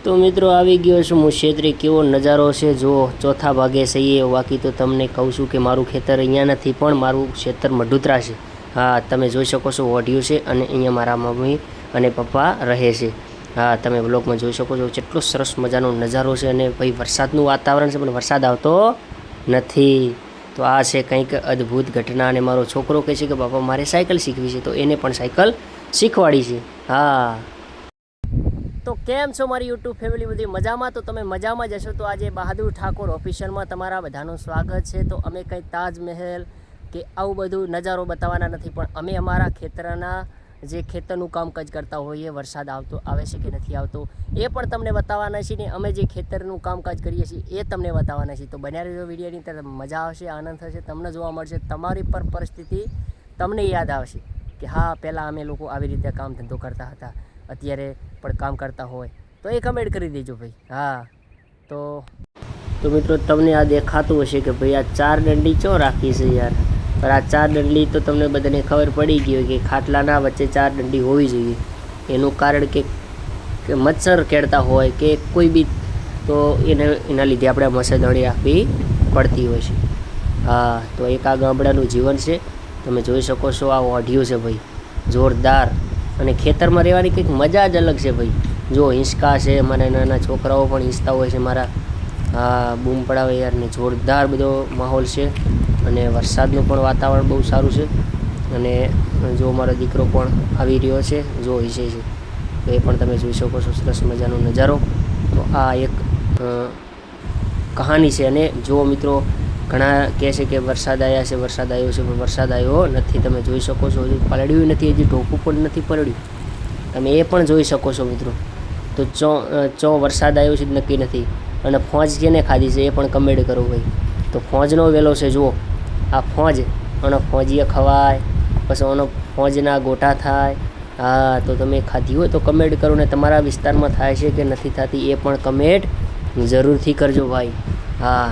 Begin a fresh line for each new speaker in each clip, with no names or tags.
તો મિત્રો આવી ગયો છું હું ક્ષેત્રે કેવો નજારો છે જો ચોથા ભાગે સહીએ બાકી તો તમને કહું છું કે મારું ખેતર અહીંયા નથી પણ મારું ખેતર મઢુતરા છે। હા તમે જોઈ શકો છો ઓઢિયું છે અને અહીંયા મારા મમ્મી અને પપ્પા રહે છે। હા તમે વ્લોગમાં જોઈ શકો છો કેટલો સરસ મજાનો નજારો છે અને ભાઈ વરસાદનું વાતાવરણ છે પણ વરસાદ આવતો નથી। તો આ છે કંઈક અદ્ભુત ઘટના અને મારો છોકરો કહે છે કે બાપા મારે સાયકલ શીખવી છે તો એને પણ સાયકલ શીખવાડી છે। હા તો કેમ છો મારી યુટ્યુબ ફેમિલી બધી મજામાં? તો તમે મજામાં જશો તો આજે બહાદુર ઠાકોર ઓફિશિયલમાં તમારા બધાનું સ્વાગત છે। તો અમે કંઈ તાજમહેલ કે આવું બધું નજારો બતાવવાના નથી પણ અમે અમારા ખેતરના જે ખેતરનું કામકાજ કરતા હોઈએ વરસાદ આવે છે કે નથી આવતો એ પણ તમને બતાવવાના છીએ ને અમે જે ખેતરનું કામકાજ કરીએ છીએ એ તમને બતાવવાના છીએ। તો બન્યા રહેજો વિડીયોની અંદર મજા આવશે, આનંદ થશે, તમને જોવા મળશે, તમારી પર પરિસ્થિતિ તમને યાદ આવશે કે હા પહેલાં અમે લોકો આવી રીતે કામ ધંધો કરતા હતા, અત્યારે પણ કામ કરતા હોય તો એ કમેન્ટ કરી દેજો ભાઈ। હા તો મિત્રો તમને આ દેખાતું હશે કે ભાઈ આ 4 દંડી ચો રાખી છે યાર, પણ આ 4 દંડી તો તમને બધાને ખબર પડી ગઈ હોય કે ખાટલાના વચ્ચે 4 દંડી હોવી જોઈએ। એનું કારણ કે મચ્છર કેળતા હોય કે કોઈ બી તો એના લીધે આપણે મચ્છરદાણી રાખવી પડતી હોય છે। હા તો એક આ ગામડાનું જીવન છે, તમે જોઈ શકો છો આ ઓઢિયું છે ભાઈ જોરદાર અને ખેતરમાં રહેવાની કંઈક મજા જ અલગ છે ભાઈ। જો હિંચકા છે, મારા નાના છોકરાઓ પણ હિંચતા હોય છે મારા, હા બૂમ પડાવે યાર ને જોરદાર બધો માહોલ છે અને વરસાદનું પણ વાતાવરણ બહુ સારું છે અને જો મારો દીકરો પણ આવી રહ્યો છે જો હિંચે છે તો એ પણ તમે જોઈ શકો છો સરસ મજાનો નજારો। તો આ એક કહાની છે અને જો મિત્રો ઘણા કહે છે કે વરસાદ આવ્યા છે, વરસાદ આવ્યો છે પણ વરસાદ આવ્યો નથી। તમે જોઈ શકો છો હજુ પલળ્યું નથી, હજી ઢોકું પણ નથી પડ્યું, તમે એ પણ જોઈ શકો છો મિત્રો। તો ચો વરસાદ આવ્યો છે નક્કી નથી અને ફોજ જેને ખાધી છે એ પણ કમેન્ટ કરો ભાઈ। તો ફોજનો વેલો છે જુઓ આ ફોજ અને ફોજીએ ખવાય પછી આનો ફોજના ગોટા થાય। હા તો તમે ખાધી હોય તો કમેન્ટ કરો ને તમારા વિસ્તારમાં થાય છે કે નથી થતી એ પણ કમેન્ટ જરૂરથી કરજો ભાઈ। હા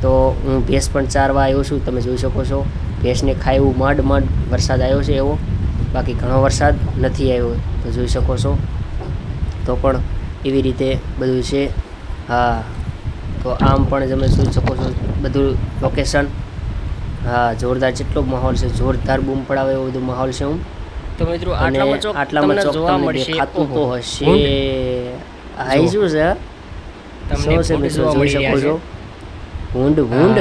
તો હું ભેંસ પણ ચારવા આવ્યો છું, તમે જોઈ શકો છો ભેંસને ખાયું માંડ વરસાદ આવ્યો છે એવો, બાકી ઘણો વરસાદ નથી આવ્યો તો જોઈ શકો છો। તો પણ એવી રીતે બધું છે। હા તો આમ પણ તમે જોઈ શકો છો બધું લોકેશન, હા જોરદાર જેટલો માહોલ છે, જોરદાર બૂમ પડાવે એવો બધો માહોલ છે। હું
તો મિત્રો
આટલામાં ચોક તમને દેખાતું તો હશે હાઈ શું છે શું છે મિત્રો જોઈ શકો છો ભૂંડ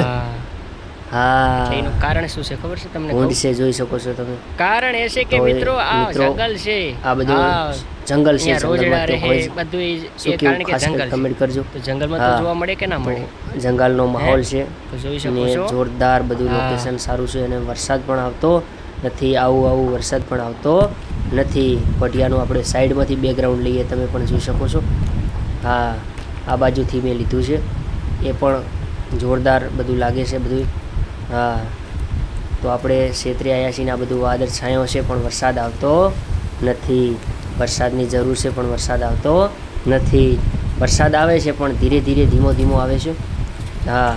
હા
એનું કારણ શું છે ખબર છે તમને?
ભૂંડ છે જોઈ શકો છો તમે।
કારણ એ છે કે મિત્રો આ જંગલ છે,
આ બધું જંગલ છે,
રોજડા રહે બધું એ કારણ કે જંગલ
કમેન્ટ કરજો।
તો જંગલમાં તો જોવા મળે કે ના મળે?
જંગલનો માહોલ છે
તો જોઈ શકો છો
જોરદાર બધું લોકેશન સારું છે અને વરસાદ પણ આવતો નથી, આવું વરસાદ પણ આવતો નથી। પટિયાનું આપણે સાઈડમાંથી બેકગ્રાઉન્ડ લઈએ તમે પણ જોઈ શકો છો। હા આ બાજુથી મેં લીધું છે એ પણ જોરદાર બધું લાગે છે બધું। હા તો આપણે ક્ષેત્રે આવ્યા છીએ ને આ બધું વાદળ છાંયો છે પણ વરસાદ આવતો નથી, વરસાદની જરૂર છે પણ વરસાદ આવતો નથી। વરસાદ આવે છે પણ ધીરે ધીરે ધીમો આવે છે। હા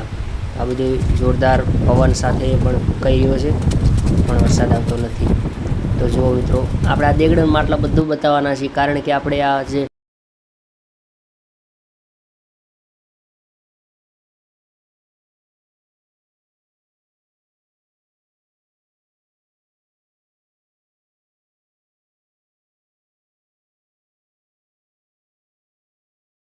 આ બધું જોરદાર પવન સાથે પણ કહી રહ્યો છે પણ વરસાદ આવતો નથી। તો જુઓ મિત્રો આપણે આ દેગડન માટલા બધું બતાવવાના છીએ કારણ કે આપણે આ જે